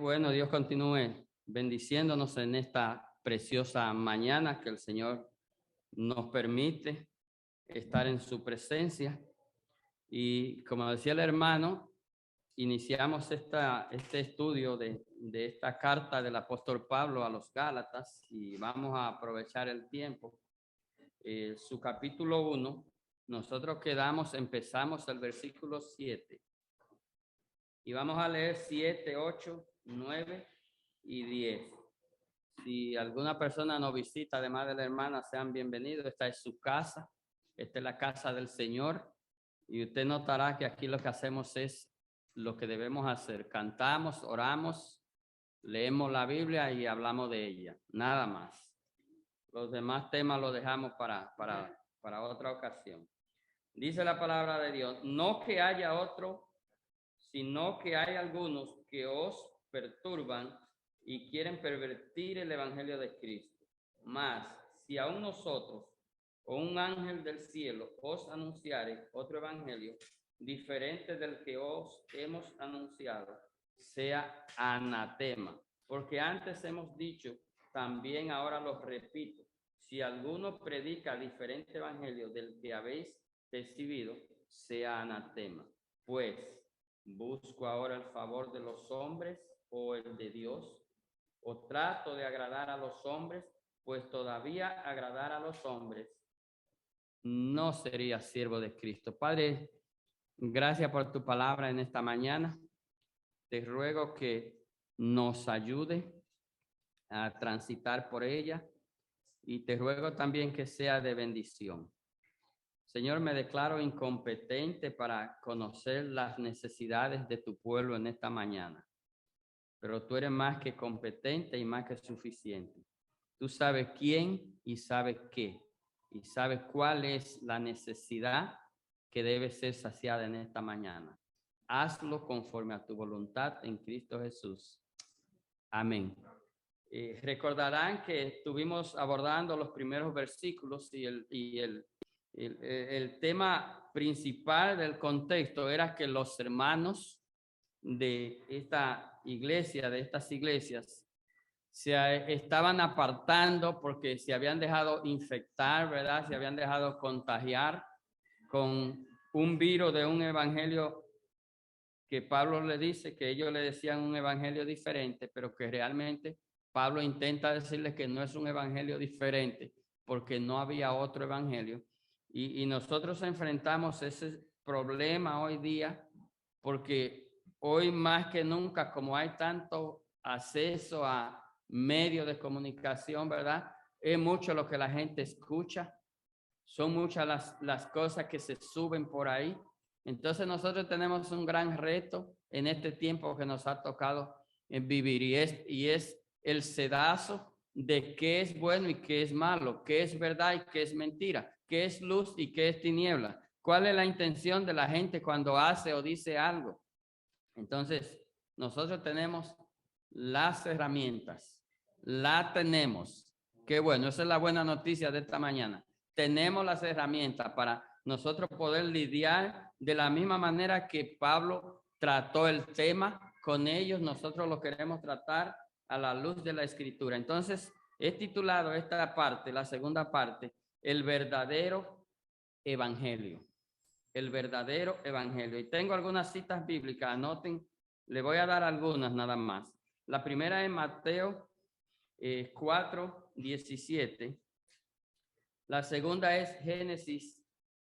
bueno, Dios continúe bendiciéndonos en esta preciosa mañana que el Señor nos permite estar en su presencia. Y como decía el hermano, iniciamos este estudio de esta carta del apóstol Pablo a los Gálatas y vamos a aprovechar el tiempo. Su capítulo 1, nosotros empezamos el versículo 7 y vamos a leer 7, 8, 9 y 10. Si alguna persona nos visita, además de la hermana, sean bienvenidos. Esta es su casa, esta es la casa del Señor. Y usted notará que aquí lo que hacemos es lo que debemos hacer. Cantamos, oramos, leemos la Biblia y hablamos de ella. Nada más. Los demás temas los dejamos para otra ocasión. Dice la palabra de Dios, no que haya otro, sino que hay algunos que os perturban y quieren pervertir el evangelio de Cristo. Mas, si aún nosotros o un ángel del cielo os anunciare otro evangelio diferente del que os hemos anunciado, sea anatema. Porque antes hemos dicho, también ahora lo repito, si alguno predica diferente evangelio del que habéis recibido, sea anatema. Pues, ¿busco ahora el favor de los hombres o el de Dios? ¿O trato de agradar a los hombres? Pues todavía agradar a los hombres no sería siervo de Cristo. Padre, gracias por tu palabra en esta mañana. Te ruego que nos ayude a transitar por ella y te ruego también que sea de bendición. Señor, me declaro incompetente para conocer las necesidades de tu pueblo en esta mañana, pero tú eres más que competente y más que suficiente. Tú sabes quién y sabes qué, y sabes cuál es la necesidad que debe ser saciada en esta mañana. Hazlo conforme a tu voluntad en Cristo Jesús. Amén. Recordarán que estuvimos abordando los primeros versículos y el tema principal del contexto era que los hermanos de esta iglesia, de estas iglesias, se estaban apartando porque se habían dejado infectar, ¿verdad? Se habían dejado contagiar con un virus de un evangelio que Pablo le dice que ellos le decían un evangelio diferente, pero que realmente Pablo intenta decirles que no es un evangelio diferente porque no había otro evangelio. Y nosotros enfrentamos ese problema hoy día porque hoy más que nunca, como hay tanto acceso a medios de comunicación, ¿verdad? Es mucho lo que la gente escucha, son muchas las cosas que se suben por ahí. Entonces nosotros tenemos un gran reto en este tiempo que nos ha tocado vivir y es el sedazo de qué es bueno y qué es malo, qué es verdad y qué es mentira, qué es luz y qué es tiniebla, cuál es la intención de la gente cuando hace o dice algo. Entonces, nosotros tenemos las herramientas, la tenemos. Qué bueno, esa es la buena noticia de esta mañana. Tenemos las herramientas para nosotros poder lidiar de la misma manera que Pablo trató el tema con ellos. Nosotros lo queremos tratar a la luz de la Escritura. Entonces, he titulado esta parte, la segunda parte, el verdadero evangelio. El verdadero evangelio. Y tengo algunas citas bíblicas, anoten, le voy a dar algunas nada más. La primera es Mateo 4, 17. La segunda es Génesis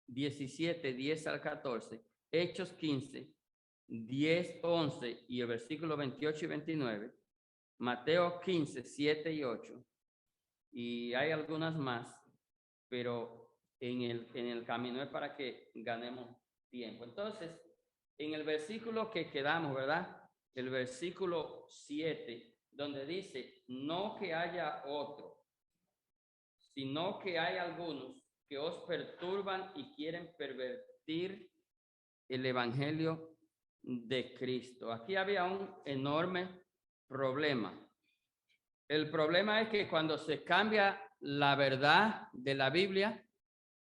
17, 10 al 14. Hechos 15, 10, 11 y el versículo 28 y 29. Mateo 15, 7 y 8. Y hay algunas más, pero en el camino es para que ganemos tiempo. Entonces, en el versículo que quedamos, ¿verdad? El versículo 7, donde dice, no que haya otro, sino que hay algunos que os perturban y quieren pervertir el evangelio de Cristo. Aquí había un enorme problema. El problema es que cuando se cambia la verdad de la Biblia,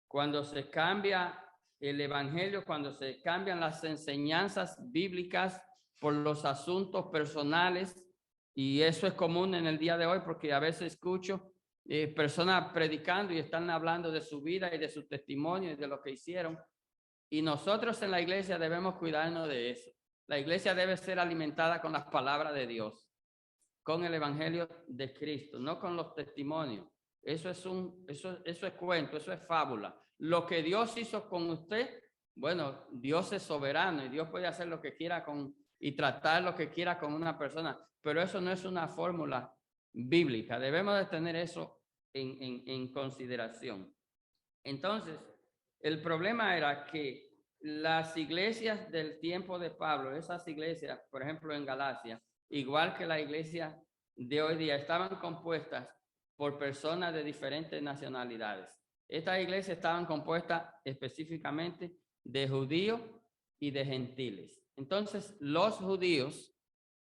cuando se cambia el evangelio, cuando se cambian las enseñanzas bíblicas por los asuntos personales Y eso es común en el día de hoy porque a veces escucho personas predicando y están hablando de su vida y de su testimonio y de lo que hicieron. Y nosotros en la iglesia debemos cuidarnos de eso. La iglesia debe ser alimentada con las palabras de Dios, con el evangelio de Cristo, no con los testimonios. Eso es cuento, eso es fábula. Lo que Dios hizo con usted, bueno, Dios es soberano y Dios puede hacer lo que quiera y tratar lo que quiera con una persona, pero eso no es una fórmula bíblica. Debemos de tener eso en consideración. Entonces, el problema era que las iglesias del tiempo de Pablo, esas iglesias, por ejemplo, en Galacia, igual que la iglesia de hoy día, estaban compuestas por personas de diferentes nacionalidades. Estas iglesias estaban compuestas específicamente de judíos y de gentiles. Entonces, los judíos,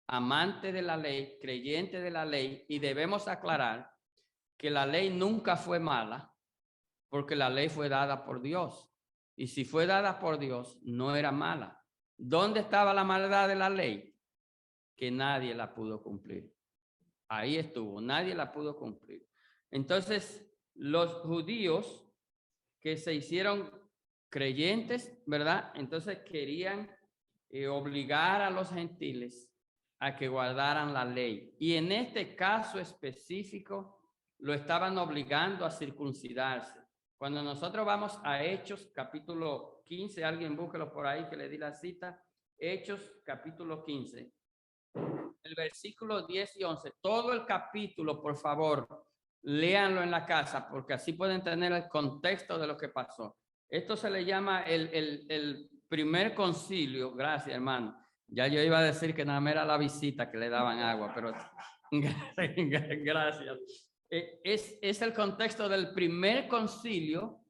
amantes de la ley, creyentes de la ley, y debemos aclarar que la ley nunca fue mala, porque la ley fue dada por Dios. Y si fue dada por Dios, no era mala. ¿Dónde estaba la maldad de la ley? Que nadie la pudo cumplir. Ahí estuvo, nadie la pudo cumplir. Entonces, los judíos que se hicieron creyentes, ¿verdad? Entonces querían obligar a los gentiles a que guardaran la ley. Y en este caso específico, lo estaban obligando a circuncidarse. Cuando nosotros vamos a Hechos, capítulo 15, alguien búsquelo por ahí que le di la cita, Hechos, capítulo 15, el versículo 10 y 11, todo el capítulo, por favor, léanlo en la casa, porque así pueden tener el contexto de lo que pasó. Esto se le llama el primer concilio, gracias hermano. Ya yo iba a decir que nada más era la visita que le daban agua, pero gracias. Es el contexto del primer concilio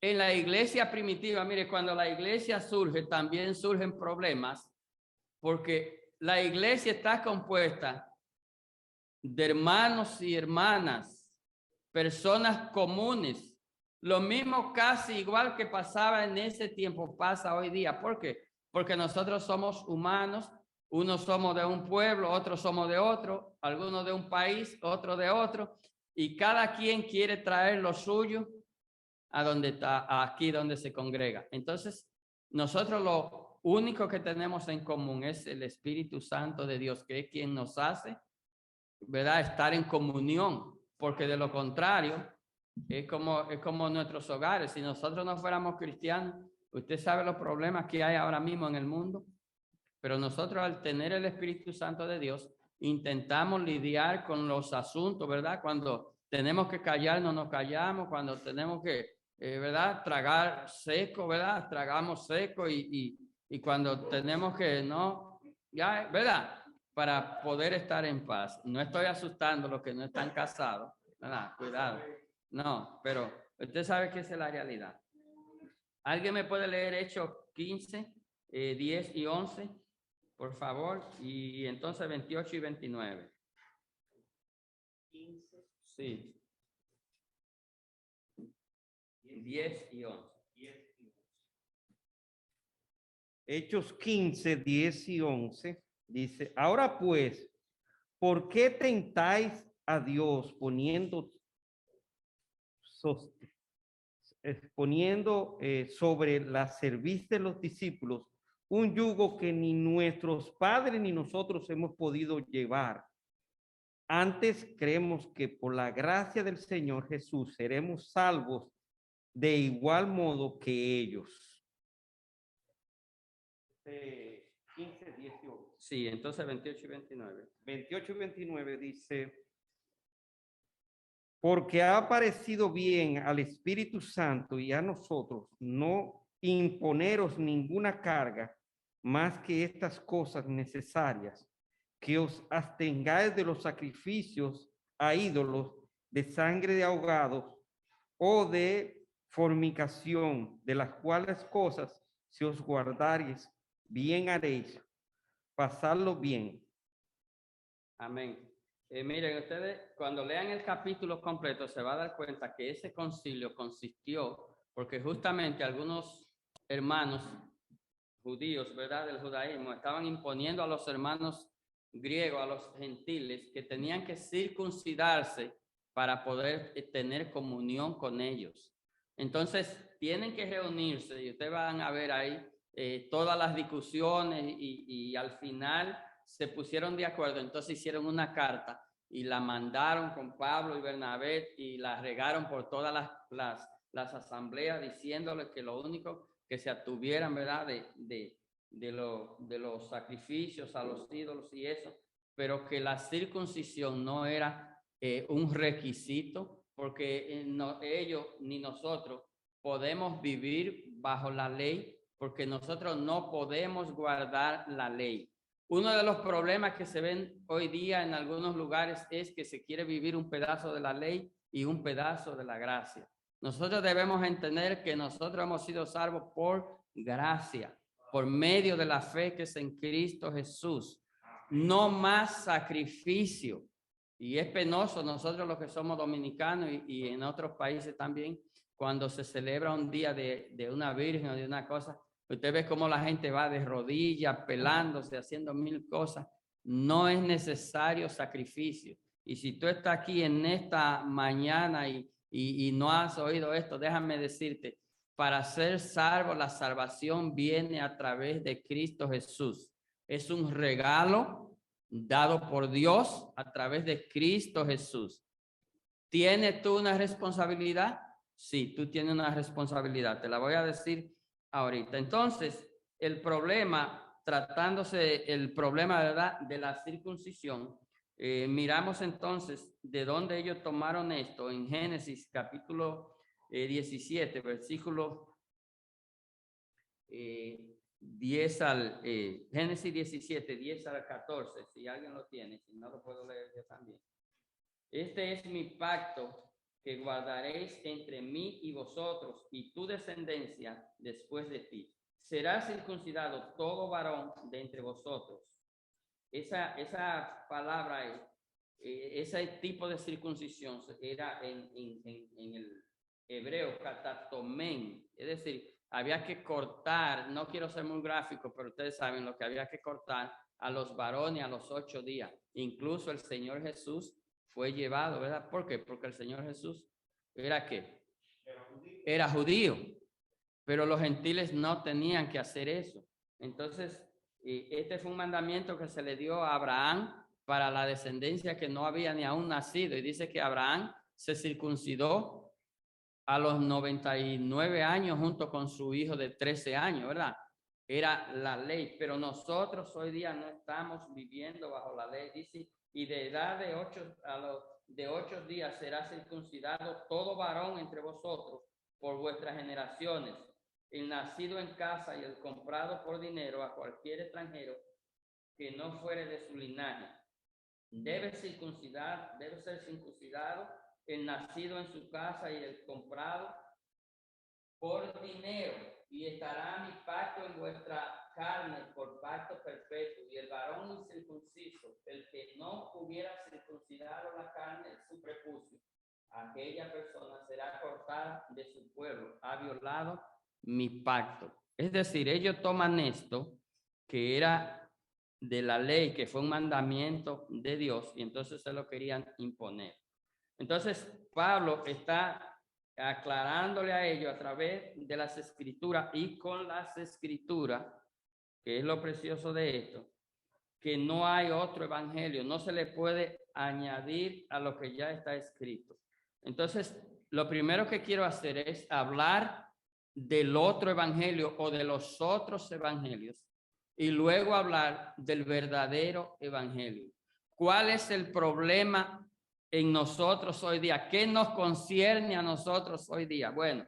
en la iglesia primitiva. Mire, cuando la iglesia surge, también surgen problemas, porque la iglesia está compuesta de hermanos y hermanas, personas comunes. Lo mismo casi igual que pasaba en ese tiempo pasa hoy día. ¿Por qué? Porque nosotros somos humanos, unos somos de un pueblo, otros somos de otro, algunos de un país, otros de otro, y cada quien quiere traer lo suyo a donde está, aquí donde se congrega. Entonces, nosotros lo único que tenemos en común es el Espíritu Santo de Dios, que es quien nos hace, ¿verdad?, estar en comunión, porque de lo contrario, es como nuestros hogares. Si nosotros no fuéramos cristianos, usted sabe los problemas que hay ahora mismo en el mundo, pero nosotros al tener el Espíritu Santo de Dios, intentamos lidiar con los asuntos, ¿verdad? Cuando tenemos que callarnos, nos callamos, cuando tenemos que, ¿verdad?, tragar seco, ¿verdad?, tragamos seco y cuando tenemos que, no, ya, ¿verdad?, para poder estar en paz. No estoy asustando a los que no están casados, ¿verdad? Cuidado. No, pero usted sabe que esa es la realidad. ¿Alguien me puede leer Hechos 15, 10 y 11? Por favor, y entonces 28 y 29. 15. Sí. 10 y 11. Hechos 15, 10 y 11 dice: ahora pues, ¿por qué tentáis a Dios poniendo sobre la cerviz de los discípulos un yugo que ni nuestros padres ni nosotros hemos podido llevar? Antes creemos que por la gracia del Señor Jesús seremos salvos de igual modo que ellos. 15, 18. Sí, entonces 28 y 29. 28 y 29 dice: porque ha parecido bien al Espíritu Santo y a nosotros no imponeros ninguna carga más que estas cosas necesarias, que os abstengáis de los sacrificios a ídolos, de sangre de ahogados o de fornicación, de las cuales cosas, si os guardaréis, bien haréis, pasadlo bien. Amén. Miren, ustedes cuando lean el capítulo completo se va a dar cuenta que ese concilio consistió porque justamente algunos hermanos judíos, ¿verdad?, del judaísmo estaban imponiendo a los hermanos griegos, a los gentiles, que tenían que circuncidarse para poder tener comunión con ellos. Entonces, tienen que reunirse y ustedes van a ver ahí todas las discusiones y al final se pusieron de acuerdo. Entonces hicieron una carta y la mandaron con Pablo y Bernabé y la regaron por todas las asambleas diciéndoles que lo único que se atuvieran, ¿verdad? De los sacrificios a los ídolos y eso, pero que la circuncisión no era un requisito, porque no, ellos ni nosotros podemos vivir bajo la ley, porque nosotros no podemos guardar la ley. Uno de los problemas que se ven hoy día en algunos lugares es que se quiere vivir un pedazo de la ley y un pedazo de la gracia. Nosotros debemos entender que nosotros hemos sido salvos por gracia, por medio de la fe que es en Cristo Jesús. No más sacrificio. Y es penoso nosotros los que somos dominicanos y en otros países también, cuando se celebra un día de una virgen o de una cosa, usted ve cómo la gente va de rodillas, pelándose, haciendo mil cosas. No es necesario sacrificio. Y si tú estás aquí en esta mañana y no has oído esto, déjame decirte, para ser salvo, la salvación viene a través de Cristo Jesús. Es un regalo dado por Dios a través de Cristo Jesús. ¿Tienes tú una responsabilidad? Sí, tú tienes una responsabilidad. Te la voy a decir ahorita. Entonces, el problema, tratándose el problema de la circuncisión, miramos entonces de dónde ellos tomaron esto en Génesis capítulo 17, versículo 10 al Génesis 17, 10 al 14, si alguien lo tiene, si no lo puedo leer yo también. Este es mi pacto que guardaréis entre mí y vosotros y tu descendencia después de ti. Será circuncidado todo varón de entre vosotros. Esa palabra, ese tipo de circuncisión era en el hebreo katatomen, es decir, había que cortar, no quiero ser muy gráfico, pero ustedes saben lo que había que cortar a los varones a los 8 días. Incluso el Señor Jesús fue llevado, ¿verdad? ¿Por qué? Porque el Señor Jesús era ¿qué? Era judío, pero los gentiles no tenían que hacer eso. Entonces, este fue un mandamiento que se le dio a Abraham para la descendencia que no había ni aún nacido. Y dice que Abraham se circuncidó a los 99 años junto con su hijo de 13 años, ¿verdad? Era la ley, pero nosotros hoy día no estamos viviendo bajo la ley. Dice, y de edad de 8 días será circuncidado todo varón entre vosotros por vuestras generaciones, el nacido en casa y el comprado por dinero a cualquier extranjero que no fuere de su linaje. Debe ser circuncidado el nacido en su casa y el comprado por dinero, y estará mi pacto en vuestra carne por pacto perpetuo. Y el varón incircunciso, el que no hubiera circuncidado la carne de su prepucio, aquella persona será cortada de su pueblo, ha violado mi pacto. Es decir, ellos toman esto que era de la ley, que fue un mandamiento de Dios, y entonces se lo querían imponer. Entonces, Pablo está aclarándole a ellos a través de las escrituras y con las escrituras, que es lo precioso de esto, que no hay otro evangelio, no se le puede añadir a lo que ya está escrito. Entonces, lo primero que quiero hacer es hablar del otro evangelio o de los otros evangelios y luego hablar del verdadero evangelio. ¿Cuál es el problema en nosotros hoy día? ¿Qué nos concierne a nosotros hoy día? Bueno,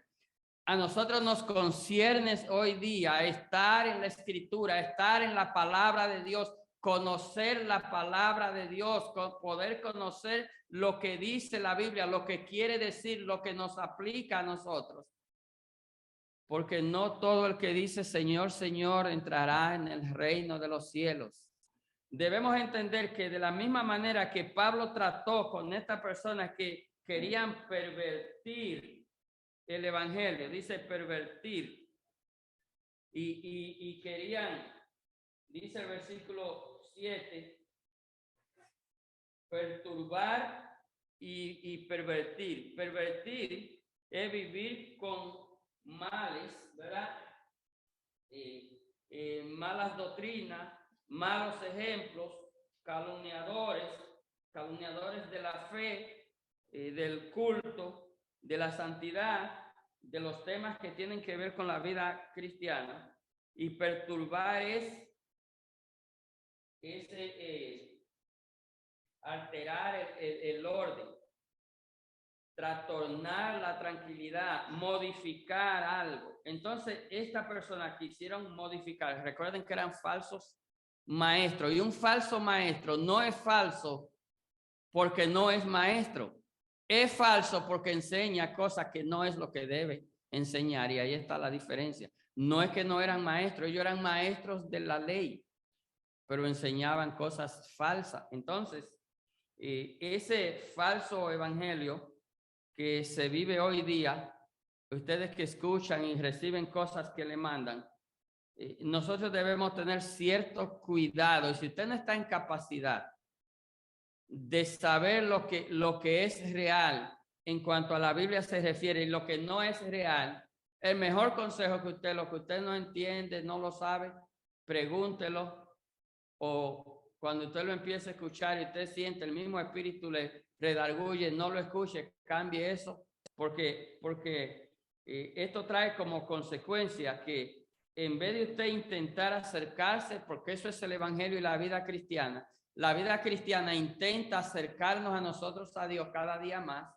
a nosotros nos concierne hoy día estar en la escritura, estar en la palabra de Dios, conocer la palabra de Dios, poder conocer lo que dice la Biblia, lo que quiere decir, lo que nos aplica a nosotros. Porque no todo el que dice Señor, Señor entrará en el reino de los cielos. Debemos entender que de la misma manera que Pablo trató con estas personas que querían pervertir el evangelio, dice pervertir, y querían, dice el versículo 7, perturbar y pervertir. Pervertir es vivir con males, ¿verdad? Malas doctrinas, malos ejemplos, calumniadores de la fe, del culto, de la santidad, de los temas que tienen que ver con la vida cristiana. Y perturbar es alterar el orden, trastornar la tranquilidad, modificar algo. Entonces, esta persona quisieron modificar. Recuerden que eran falsos maestros. Y un falso maestro no es falso porque no es maestro. Es falso porque enseña cosas que no es lo que debe enseñar. Y ahí está la diferencia. No es que no eran maestros, ellos eran maestros de la ley, pero enseñaban cosas falsas. Entonces, ese falso evangelio que se vive hoy día, ustedes que escuchan y reciben cosas que le mandan, nosotros debemos tener cierto cuidado. Y si usted no está en capacidad de saber lo que es real en cuanto a la Biblia se refiere y lo que no es real, el mejor consejo que usted, lo que usted no entiende, no lo sabe, pregúntelo. O cuando usted lo empiece a escuchar y usted siente el mismo espíritu le redarguye, no lo escuche, cambie eso, porque esto trae como consecuencia que en vez de usted intentar acercarse, porque eso es el evangelio y la vida cristiana intenta acercarnos a nosotros, a Dios, cada día más,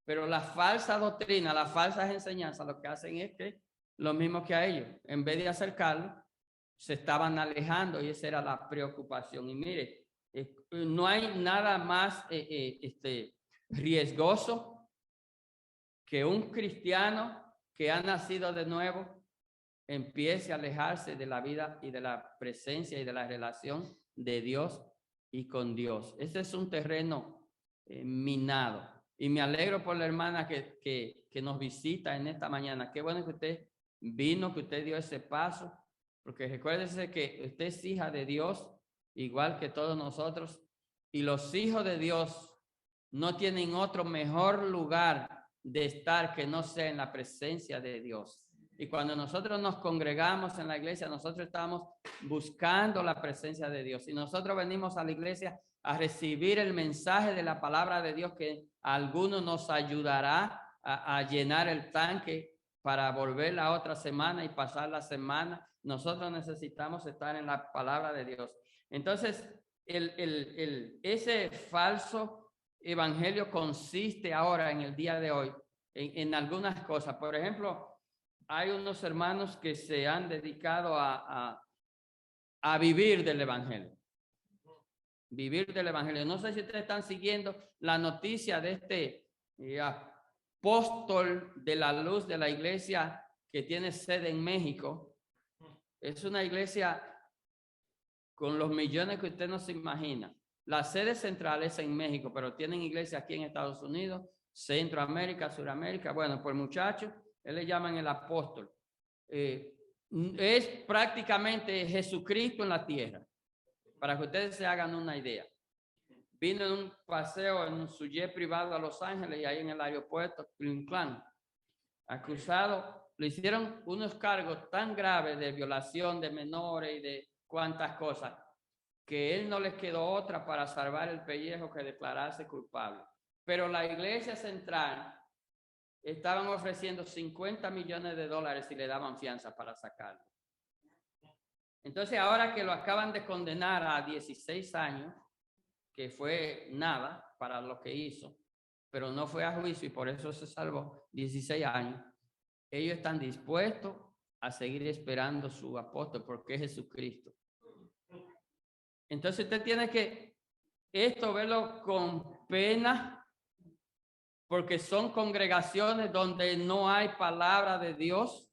pero la falsa doctrina, las falsas enseñanzas, lo que hacen es que lo mismo que a ellos, en vez de acercarlos, se estaban alejando, y esa era la preocupación. Y mire, no hay nada más riesgoso que un cristiano que ha nacido de nuevo empiece a alejarse de la vida y de la presencia y de la relación de Dios y con Dios. Ese es un terreno minado. Y me alegro por la hermana que nos visita en esta mañana. Qué bueno que usted vino, que usted dio ese paso. Porque recuérdese que usted es hija de Dios, igual que todos nosotros, y los hijos de Dios no tienen otro mejor lugar de estar que no sea en la presencia de Dios. Y cuando nosotros nos congregamos en la iglesia, nosotros estamos buscando la presencia de Dios. Y nosotros venimos a la iglesia a recibir el mensaje de la palabra de Dios, que a algunos nos ayudará a llenar el tanque para volver la otra semana y pasar la semana. Nosotros necesitamos estar en la palabra de Dios. Entonces, ese falso evangelio consiste ahora, en el día de hoy, en algunas cosas. Por ejemplo, hay unos hermanos que se han dedicado a vivir del evangelio. Vivir del evangelio. No sé si ustedes están siguiendo la noticia de este apóstol de la luz de la iglesia que tiene sede en México. Es una iglesia con los millones que usted no se imagina. La sede central es en México, pero tienen iglesia aquí en Estados Unidos, Centroamérica, Suramérica. Bueno, pues muchachos, él le llaman el apóstol. Es prácticamente Jesucristo en la tierra, para que ustedes se hagan una idea. Vino en un paseo en su jet privado a Los Ángeles y ahí en el aeropuerto, Clan, acusado. Le hicieron unos cargos tan graves de violación de menores y de cuantas cosas, que él no les quedó otra para salvar el pellejo que declararse culpable. Pero la iglesia central estaban ofreciendo $50 millones y le daban fianza para sacarlo. Entonces, ahora que lo acaban de condenar a 16 años, que fue nada para lo que hizo, pero no fue a juicio y por eso se salvó, 16 años, ellos están dispuestos a seguir esperando su apóstol, porque es Jesucristo. Entonces usted tiene que esto verlo con pena, porque son congregaciones donde no hay palabra de Dios.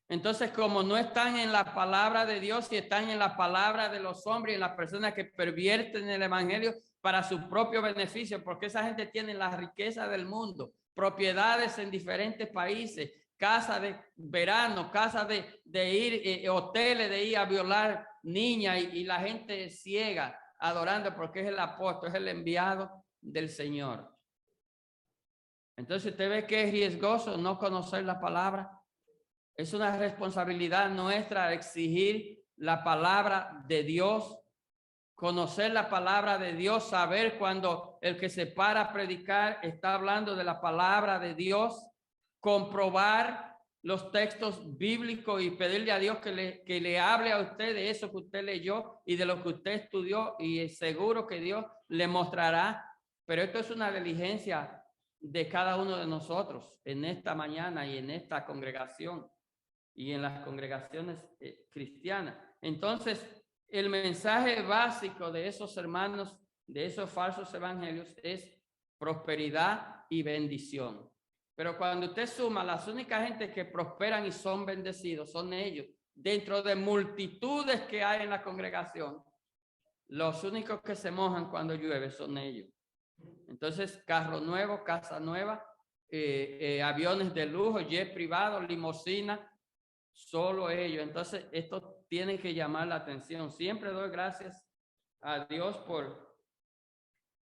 Entonces, como no están en la palabra de Dios y están en la palabra de los hombres y las personas que pervierten el evangelio para su propio beneficio, porque esa gente tiene la riqueza del mundo, propiedades en diferentes países, casas de verano, casas de ir, hoteles de ir a violar niñas y la gente ciega adorando porque es el apóstol, es el enviado del Señor. Entonces usted ve que es riesgoso no conocer la palabra. Es una responsabilidad nuestra exigir la palabra de Dios, conocer la palabra de Dios, saber cuando el que se para a predicar está hablando de la palabra de Dios, comprobar los textos bíblicos y pedirle a Dios que le hable a usted de eso que usted leyó y de lo que usted estudió, y es seguro que Dios le mostrará. Pero esto es una diligencia de cada uno de nosotros en esta mañana y en esta congregación y en las congregaciones cristianas. Entonces, el mensaje básico de esos hermanos, de esos falsos evangelios, es prosperidad y bendición. Pero cuando usted suma, las únicas gente que prosperan y son bendecidos son ellos. Dentro de multitudes que hay en la congregación, los únicos que se mojan cuando llueve son ellos. Entonces, carro nuevo, casa nueva, aviones de lujo, jet privado, limusina, solo ellos. Entonces, esto tiene que llamar la atención. Siempre doy gracias a Dios por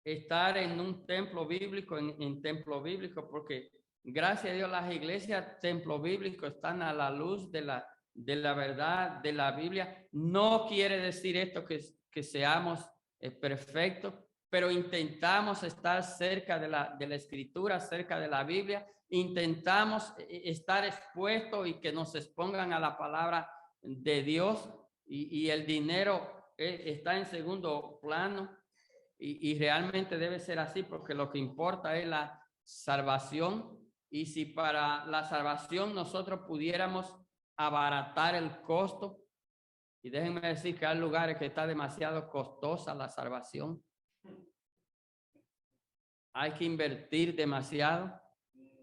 estar en un templo bíblico, en templo bíblico, porque gracias a Dios las iglesias templo bíblico están a la luz de la verdad de la Biblia. No quiere decir esto que seamos perfectos, pero intentamos estar cerca de la escritura, cerca de la Biblia. Intentamos estar expuestos y que nos expongan a la palabra de Dios, y el dinero está en segundo plano. Y realmente debe ser así, porque lo que importa es la salvación. Y si para la salvación nosotros pudiéramos abaratar el costo, y déjenme decir que hay lugares que está demasiado costosa la salvación, hay que invertir demasiado.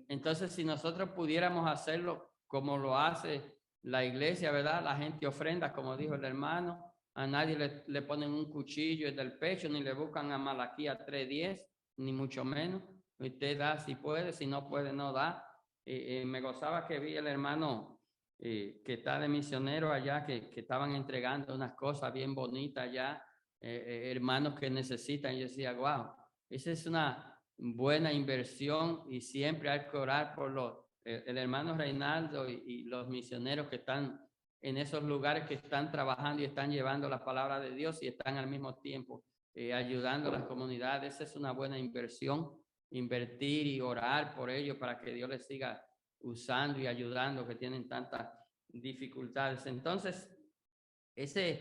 Entonces, si nosotros pudiéramos hacerlo como lo hace la iglesia, ¿verdad? La gente ofrenda, como dijo el hermano. A nadie le ponen un cuchillo en el pecho, ni le buscan a Malaquías 3:10, ni mucho menos. Usted da si puede, si no puede, no da. Me gozaba que vi el hermano que está de misionero allá, que estaban entregando unas cosas bien bonitas allá, hermanos que necesitan. Yo decía, wow, esa es una buena inversión, y siempre hay que orar por el hermano Reinaldo y los misioneros que están en esos lugares, que están trabajando y están llevando la palabra de Dios y están al mismo tiempo ayudando a las comunidades. Esa es una buena inversión, invertir y orar por ellos para que Dios les siga usando y ayudando, que tienen tantas dificultades. Entonces, ese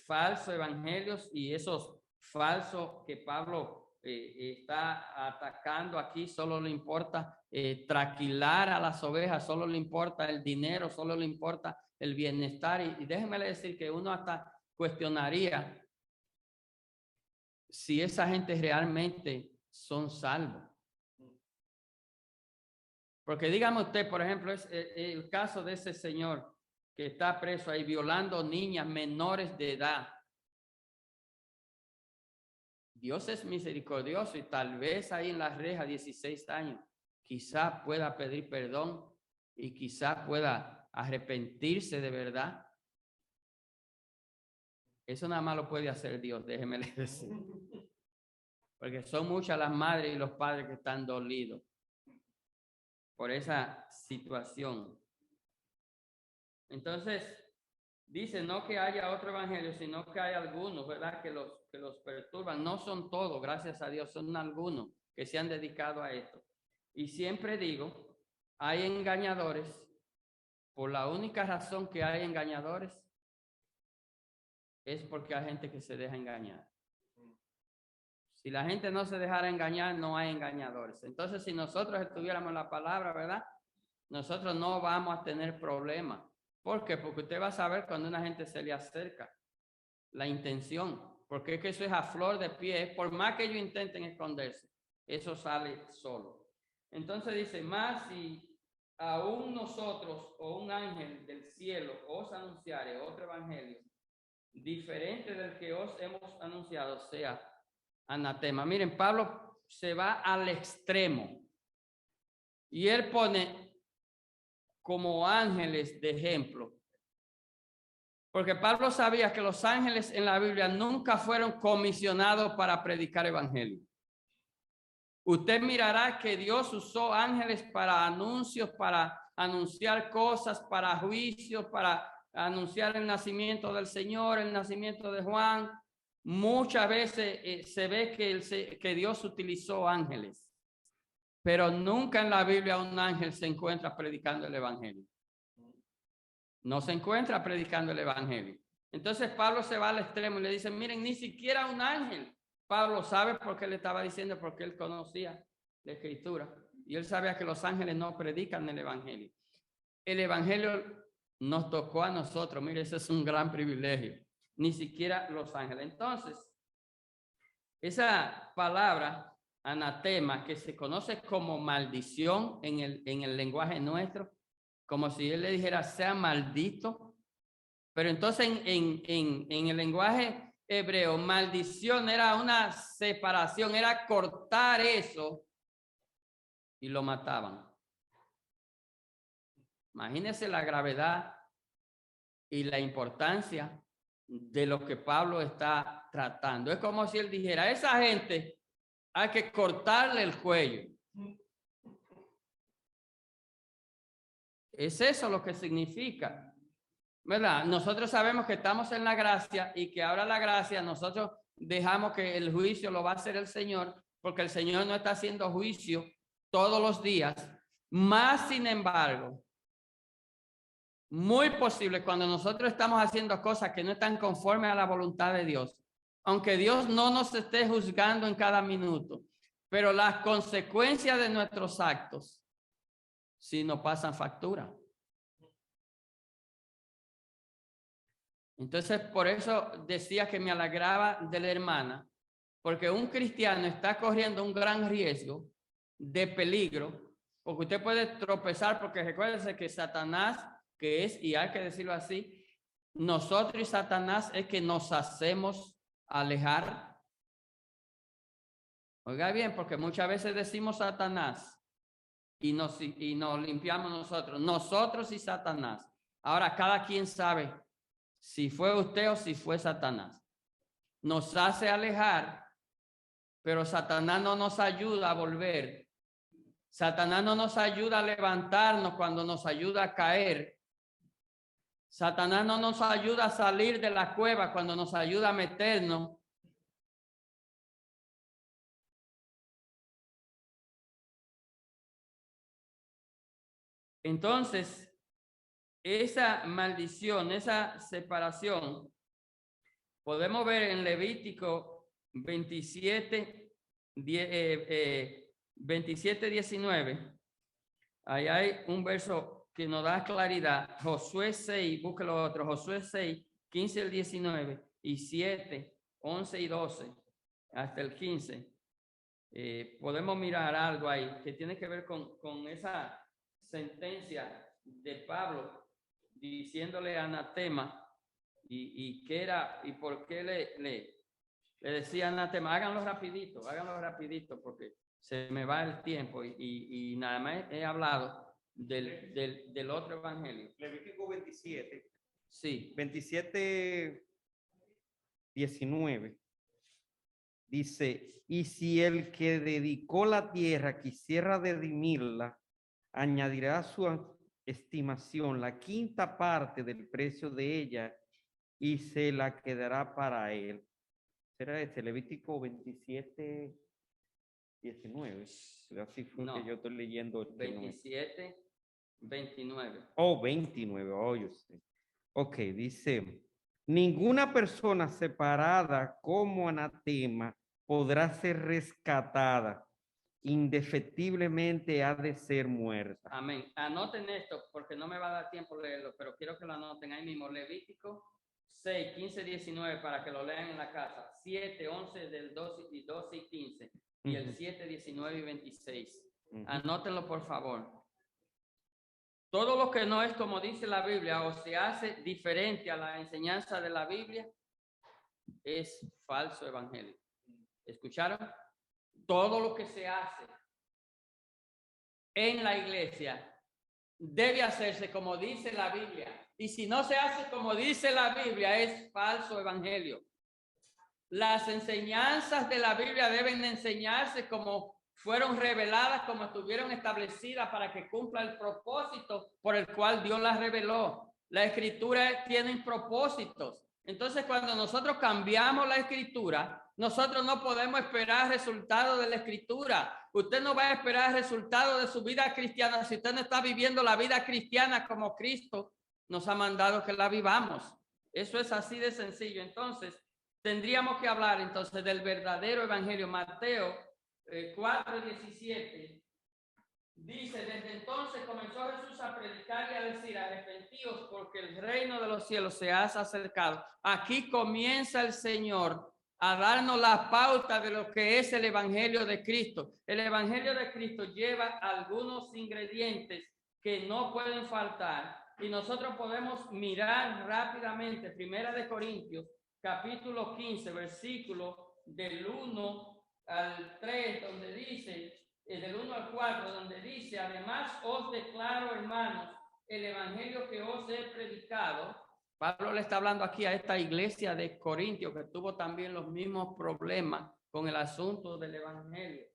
falso evangelios y esos falsos que Pablo está atacando aquí, solo le importa traquilar a las ovejas, solo le importa el dinero, solo le importa el bienestar. Y déjenme decir que uno hasta cuestionaría si esa gente realmente son salvos. Porque dígame usted, por ejemplo, es el caso de ese señor que está preso ahí violando niñas menores de edad. Dios es misericordioso, y tal vez ahí en la reja 16 años, quizá pueda pedir perdón y quizá pueda arrepentirse de verdad. Eso nada más lo puede hacer Dios, déjeme decir. Porque son muchas las madres y los padres que están dolidos por esa situación. Entonces, dice, no que haya otro evangelio, sino que hay algunos, ¿verdad?, que los perturban. No son todos, gracias a Dios, son algunos que se han dedicado a esto. Y siempre digo, hay engañadores. Por la única razón que hay engañadores es porque hay gente que se deja engañar. Si la gente no se dejara engañar, no hay engañadores. Entonces, si nosotros estuviéramos en la palabra, ¿verdad?, nosotros no vamos a tener problemas. ¿Por qué? Porque usted va a saber cuando una gente se le acerca, la intención, porque es que eso es a flor de pie. Por más que ellos intenten esconderse, eso sale solo. Entonces dice, más si aún nosotros o un ángel del cielo os anunciare otro evangelio diferente del que os hemos anunciado, sea anatema. Miren, Pablo se va al extremo y él pone como ángeles de ejemplo Porque Pablo sabía que los ángeles en la Biblia nunca fueron comisionados para predicar evangelio. Usted mirará que Dios usó ángeles para anuncios, para anunciar cosas, para juicios, para anunciar el nacimiento del Señor, el nacimiento de Juan. Muchas veces se ve que Dios utilizó ángeles, pero nunca en la Biblia un ángel se encuentra predicando el evangelio. No se encuentra predicando el evangelio. Entonces Pablo se va al extremo y le dice, miren, ni siquiera un ángel. Pablo sabe por qué le estaba diciendo, porque él conocía la escritura y él sabía que los ángeles no predican el evangelio. El evangelio nos tocó a nosotros. Mire, ese es un gran privilegio. Ni siquiera los ángeles. Entonces, esa palabra anatema, que se conoce como maldición en el lenguaje nuestro, como si él le dijera, sea maldito. Pero entonces en el lenguaje hebreo, maldición era una separación, era cortar eso y lo mataban. Imagínense la gravedad y la importancia de lo que Pablo está tratando. Es como si él dijera, a esa gente hay que cortarle el cuello. Es eso lo que significa, ¿verdad? Nosotros sabemos que estamos en la gracia y que ahora la gracia nosotros dejamos que el juicio lo va a hacer el Señor, porque el Señor no está haciendo juicio todos los días. Más sin embargo, muy posible cuando nosotros estamos haciendo cosas que no están conformes a la voluntad de Dios, aunque Dios no nos esté juzgando en cada minuto, pero las consecuencias de nuestros actos sí nos pasan factura. Entonces, por eso decía que me alegraba de la hermana, porque un cristiano está corriendo un gran riesgo de peligro, porque usted puede tropezar, porque recuérdense que Satanás, que es, y hay que decirlo así, nosotros y Satanás es que nos hacemos alejar. Oiga bien, porque muchas veces decimos Satanás y nos limpiamos nosotros y Satanás. Ahora cada quien sabe si fue usted o si fue Satanás. Nos hace alejar, pero Satanás no nos ayuda a volver. Satanás no nos ayuda a levantarnos cuando nos ayuda a caer. Satanás no nos ayuda a salir de la cueva cuando nos ayuda a meternos. Entonces, esa maldición, esa separación, podemos ver en Levítico 27, 19. Ahí hay un verso que nos da claridad. Josué 6, búsquelo otro. Josué 6, 15 al 19 y 7, 11 y 12 hasta el 15. Podemos mirar algo ahí que tiene que ver con esa sentencia de Pablo diciéndole anatema y qué era y por qué le decía anatema. Háganlo rapidito porque se me va el tiempo y nada más he hablado del otro evangelio. Levítico 27. Sí. 27, 19. Dice, y si el que dedicó la tierra quisiera redimirla, añadirá a su estimación la quinta parte del precio de ella y se la quedará para él. Será este Levítico 27, 19. Así fue No, que yo estoy leyendo. 27, 29. Oh, 29, oh, yo sé. Ok, dice, ninguna persona separada como anatema podrá ser rescatada. Indefectiblemente ha de ser muerta. Amén. Anoten esto porque no me va a dar tiempo leerlo, pero quiero que lo anoten ahí mismo. Levítico 6, 15, 19 para que lo lean en la casa. 7, 11 del 12 y 15 y el 7, 19 y 26. Anótenlo por favor. Todo lo que no es como dice la Biblia o se hace diferente a la enseñanza de la Biblia es falso evangelio. ¿Escucharon? Todo lo que se hace en la iglesia debe hacerse como dice la Biblia. Y si no se hace como dice la Biblia, es falso evangelio. Las enseñanzas de la Biblia deben de enseñarse como fueron reveladas, como estuvieron establecidas para que cumpla el propósito por el cual Dios las reveló. La escritura tiene propósitos. Entonces, cuando nosotros cambiamos la escritura, nosotros no podemos esperar resultados de la escritura. Usted no va a esperar resultados de su vida cristiana si usted no está viviendo la vida cristiana como Cristo nos ha mandado que la vivamos. Eso es así de sencillo. Entonces, tendríamos que hablar entonces del verdadero evangelio. Mateo 4:17 dice: desde entonces comenzó Jesús a predicar y a decir: arrepentíos porque el reino de los cielos se ha acercado. Aquí comienza el Señor a darnos la pauta de lo que es el evangelio de Cristo. El evangelio de Cristo lleva algunos ingredientes que no pueden faltar y nosotros podemos mirar rápidamente Primera de Corintios capítulo 15, versículo del 1 al 3, donde dice, del 1 al 4, donde dice: además os declaro, hermanos, el evangelio que os he predicado. Pablo le está hablando aquí a esta iglesia de Corintios que tuvo también los mismos problemas con el asunto del evangelio.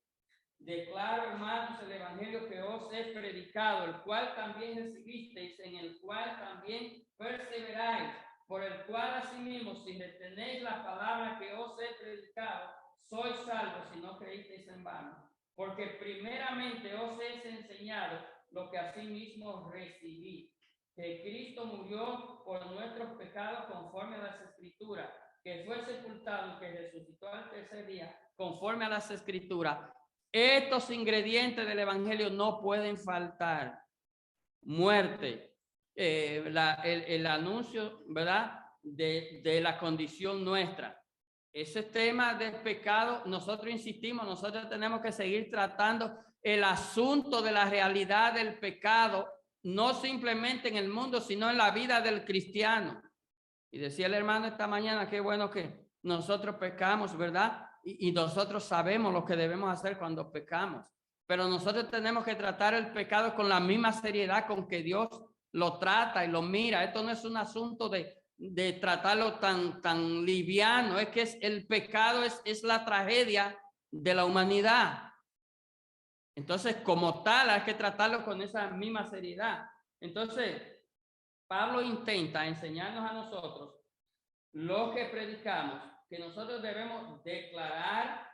Declaro, hermanos, el evangelio que os he predicado, el cual también recibisteis, en el cual también perseveráis, por el cual asimismo, si retenéis la palabra que os he predicado, sois salvos si no creísteis en vano. Porque primeramente os he enseñado lo que asimismo recibí, que Cristo murió por nuestros pecados conforme a las Escrituras, que fue sepultado y que resucitó al tercer día conforme a las Escrituras. Estos ingredientes del evangelio no pueden faltar. Muerte, el anuncio, ¿verdad?, de la condición nuestra. Ese tema del pecado, nosotros insistimos, nosotros tenemos que seguir tratando el asunto de la realidad del pecado, no simplemente en el mundo, sino en la vida del cristiano. Y decía el hermano esta mañana, qué bueno que nosotros pecamos, ¿verdad? Y nosotros sabemos lo que debemos hacer cuando pecamos. Pero nosotros tenemos que tratar el pecado con la misma seriedad con que Dios lo trata y lo mira. Esto no es un asunto de tratarlo tan liviano. Es que el pecado es la tragedia de la humanidad. Entonces, como tal, hay que tratarlo con esa misma seriedad. Entonces, Pablo intenta enseñarnos a nosotros lo que predicamos, que nosotros debemos declarar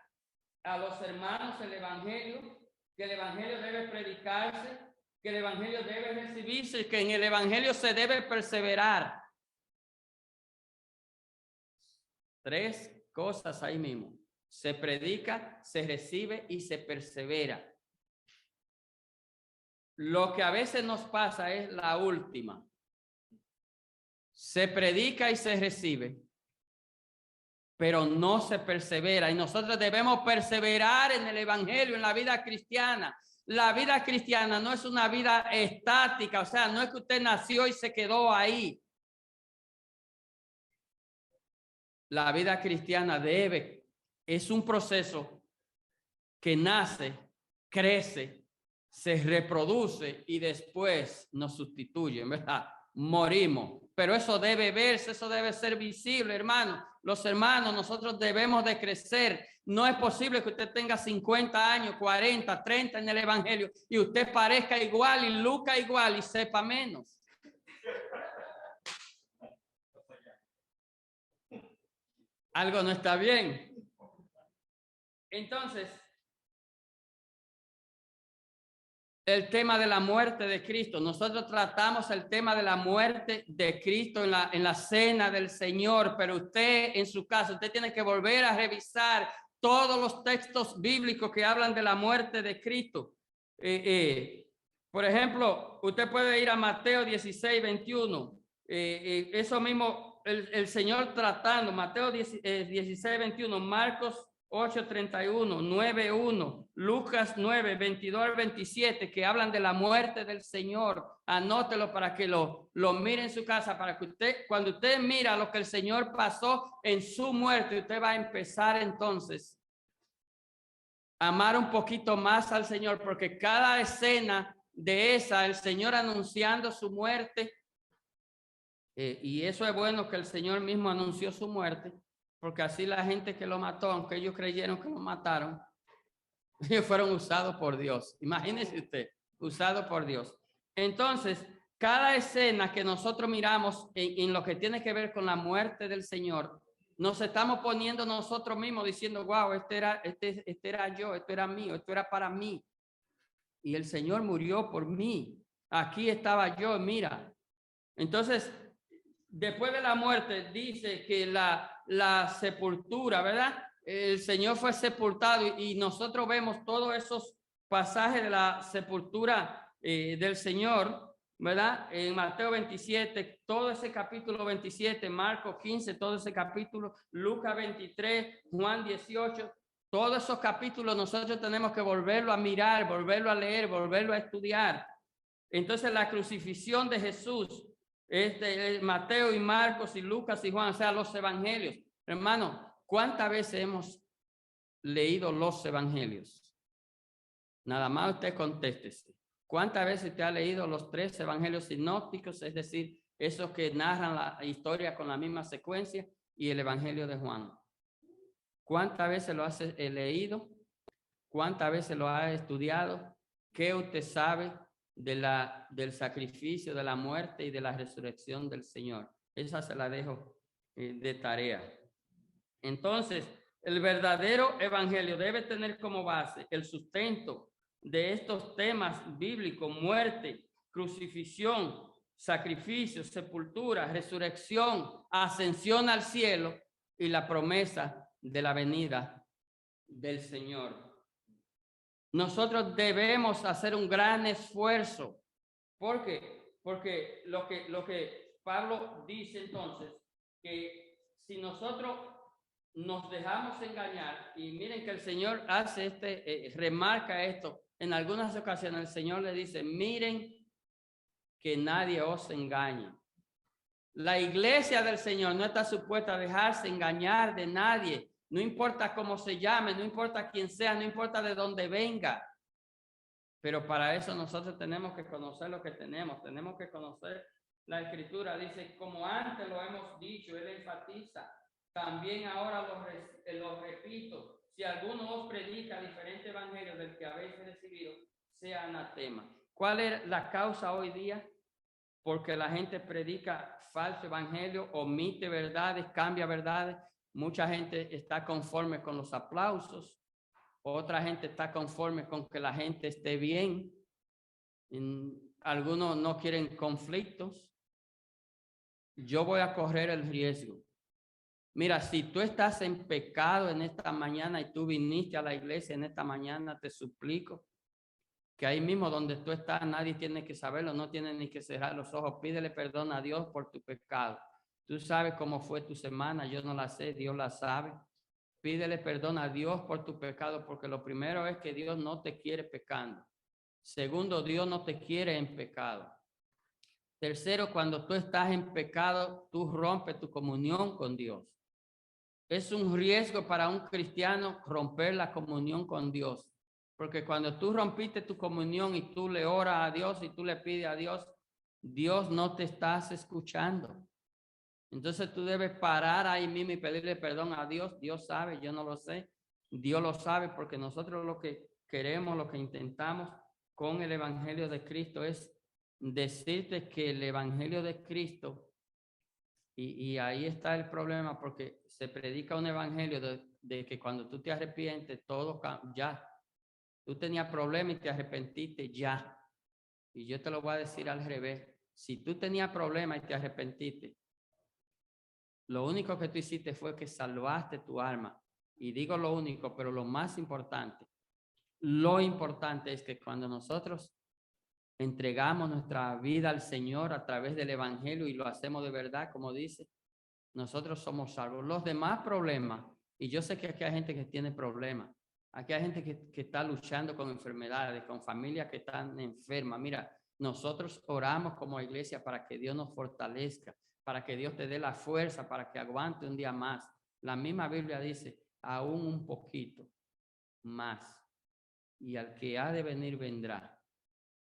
a los hermanos el evangelio, que el evangelio debe predicarse, que el evangelio debe recibirse, que en el evangelio se debe perseverar. 3 cosas ahí mismo: se predica, se recibe y se persevera. Lo que a veces nos pasa es la última. Se predica y se recibe, pero no se persevera. Y nosotros debemos perseverar en el evangelio, en la vida cristiana. La vida cristiana no es una vida estática, o sea, no es que usted nació y se quedó ahí. La vida cristiana es un proceso que nace, crece, se reproduce y después nos sustituye, ¿verdad? Morimos. Pero eso debe verse, eso debe ser visible, hermano. Los hermanos, nosotros debemos de crecer. No es posible que usted tenga 50 años, 40, 30 en el evangelio y usted parezca igual y luzca igual y sepa menos. Algo no está bien. Entonces, el tema de la muerte de Cristo. Nosotros tratamos el tema de la muerte de Cristo en la cena del Señor, pero usted en su casa, usted tiene que volver a revisar todos los textos bíblicos que hablan de la muerte de Cristo. Por ejemplo, usted puede ir a Mateo 16, 21. Eso mismo, el Señor tratando, Mateo 16, 21, Marcos 8:31, 9:1, Lucas 9, 22 al 27, que hablan de la muerte del Señor. Anótelo para que lo mire en su casa, para que usted, cuando usted mira lo que el Señor pasó en su muerte, usted va a empezar entonces a amar un poquito más al Señor, porque cada escena de esa, el Señor anunciando su muerte, y eso es bueno que el Señor mismo anunció su muerte, porque así la gente que lo mató, aunque ellos creyeron que lo mataron, ellos fueron usados por Dios. Imagínese usted, usados por Dios. Entonces, cada escena que nosotros miramos en lo que tiene que ver con la muerte del Señor, nos estamos poniendo nosotros mismos diciendo, wow, este era yo, esto era mío, esto era para mí. Y el Señor murió por mí. Aquí estaba yo, mira. Entonces, después de la muerte, dice que la sepultura, ¿verdad? El Señor fue sepultado y nosotros vemos todos esos pasajes de la sepultura del Señor, ¿verdad? En Mateo 27, todo ese capítulo 27, Marcos 15, todo ese capítulo, Lucas 23, Juan 18, todos esos capítulos nosotros tenemos que volverlo a mirar, volverlo a leer, volverlo a estudiar. Entonces la crucifixión de Jesús, Mateo y Marcos y Lucas y Juan, o sea, los evangelios. Hermano, ¿cuántas veces hemos leído los evangelios? Nada más usted contéstese. ¿Cuántas veces usted ha leído los 3 evangelios sinópticos, es decir, esos que narran la historia con la misma secuencia, y el evangelio de Juan? ¿Cuántas veces lo ha leído? ¿Cuántas veces lo ha estudiado? ¿Qué usted sabe del sacrificio, de la muerte y de la resurrección del Señor? Esa se la dejo de tarea. Entonces, el verdadero evangelio debe tener como base el sustento de estos temas bíblicos: muerte, crucifixión, sacrificio, sepultura, resurrección, ascensión al cielo y la promesa de la venida del Señor. Nosotros debemos hacer un gran esfuerzo. ¿Por qué? Porque lo que Pablo dice entonces, que si nosotros nos dejamos engañar, y miren que el Señor hace remarca esto, en algunas ocasiones el Señor le dice, miren que nadie os engañe. La iglesia del Señor no está supuesta a dejarse engañar de nadie, no importa cómo se llame, no importa quién sea, no importa de dónde venga. Pero para eso nosotros tenemos que conocer lo que tenemos que conocer la Escritura. Dice, como antes lo hemos dicho, él enfatiza, también ahora lo repito, si alguno os predica diferente evangelio del que habéis recibido, sea anatema. ¿Cuál es la causa hoy día? Porque la gente predica falso evangelio, omite verdades, cambia verdades. Mucha gente está conforme con los aplausos. Otra gente está conforme con que la gente esté bien. Algunos no quieren conflictos. Yo voy a correr el riesgo. Mira, si tú estás en pecado en esta mañana y tú viniste a la iglesia en esta mañana, te suplico que ahí mismo donde tú estás, nadie tiene que saberlo, no tiene ni que cerrar los ojos. Pídele perdón a Dios por tu pecado. Tú sabes cómo fue tu semana, yo no la sé, Dios la sabe. Pídele perdón a Dios por tu pecado, porque lo primero es que Dios no te quiere pecando. Segundo, Dios no te quiere en pecado. Tercero, cuando tú estás en pecado, tú rompes tu comunión con Dios. Es un riesgo para un cristiano romper la comunión con Dios. Porque cuando tú rompiste tu comunión y tú le oras a Dios y tú le pides a Dios, Dios no te estás escuchando. Entonces tú debes parar ahí mismo y pedirle perdón a Dios. Dios sabe, yo no lo sé. Dios lo sabe, porque nosotros lo que queremos, lo que intentamos con el Evangelio de Cristo es decirte que el Evangelio de Cristo, y ahí está el problema, porque se predica un evangelio de que cuando tú te arrepientes, todo ya. Tú tenías problemas y te arrepentiste ya. Y yo te lo voy a decir al revés. Si tú tenías problemas y te arrepentiste, lo único que tú hiciste fue que salvaste tu alma. Y digo lo único, pero lo más importante, lo importante es que cuando nosotros entregamos nuestra vida al Señor a través del evangelio y lo hacemos de verdad, como dice, nosotros somos salvos. Los demás problemas, y yo sé que aquí hay gente que tiene problemas, aquí hay gente que está luchando con enfermedades, con familias que están enfermas. Mira, nosotros oramos como iglesia para que Dios nos fortalezca, para que Dios te dé la fuerza, para que aguante un día más. La misma Biblia dice, aún un poquito más, y al que ha de venir vendrá.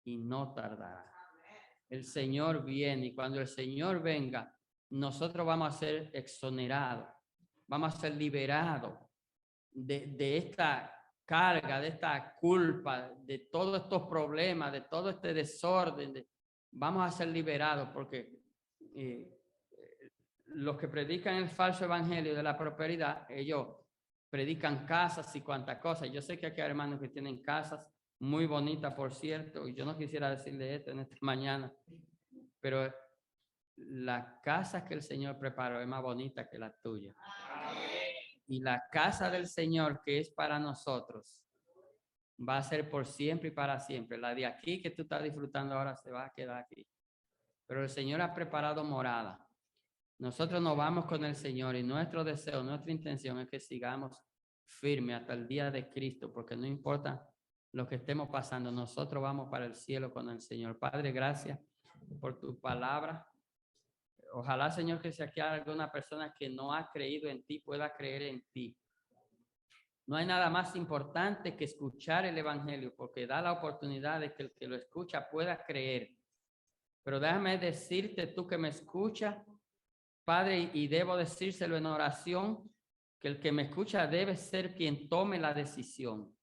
y no tardará. El Señor viene y cuando el Señor venga, nosotros vamos a ser exonerados, vamos a ser liberados de esta carga, de esta culpa, de todos estos problemas, de todo este desorden. Vamos a ser liberados porque los que predican el falso evangelio de la prosperidad, ellos predican casas y cuantas cosas. Yo sé que aquí hay hermanos que tienen casas muy bonitas, por cierto, y yo no quisiera decirle esto en esta mañana, pero la casa que el Señor preparó es más bonita que la tuya. Y la casa del Señor que es para nosotros va a ser por siempre y para siempre. La de aquí que tú estás disfrutando ahora se va a quedar aquí. Pero el Señor ha preparado morada. Nosotros nos vamos con el Señor y nuestro deseo, nuestra intención es que sigamos firmes hasta el día de Cristo, porque no importa lo que estemos pasando, nosotros vamos para el cielo con el Señor. Padre, gracias por tu palabra. Ojalá, Señor, que si aquí hay alguna persona que no ha creído en ti, pueda creer en ti. No hay nada más importante que escuchar el evangelio, porque da la oportunidad de que el que lo escucha pueda creer. Pero déjame decirte, tú que me escuchas, Padre, y debo decírselo en oración, que el que me escucha debe ser quien tome la decisión.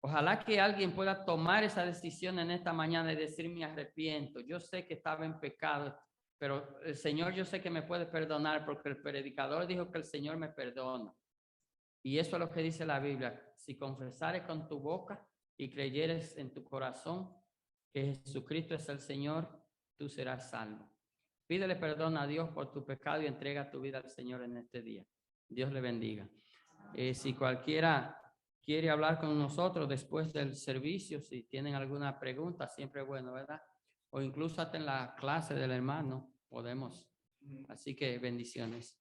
Ojalá que alguien pueda tomar esa decisión en esta mañana y decir, me arrepiento. Yo sé que estaba en pecado, pero el Señor yo sé que me puede perdonar porque el predicador dijo que el Señor me perdona. Y eso es lo que dice la Biblia. Si confesares con tu boca y creyeres en tu corazón que Jesucristo es el Señor, tú serás salvo. Pídele perdón a Dios por tu pecado y entrega tu vida al Señor en este día. Dios le bendiga. Si cualquiera quiere hablar con nosotros después del servicio, si tienen alguna pregunta, siempre es bueno, ¿verdad? O incluso hasta en la clase del hermano podemos. Así que bendiciones.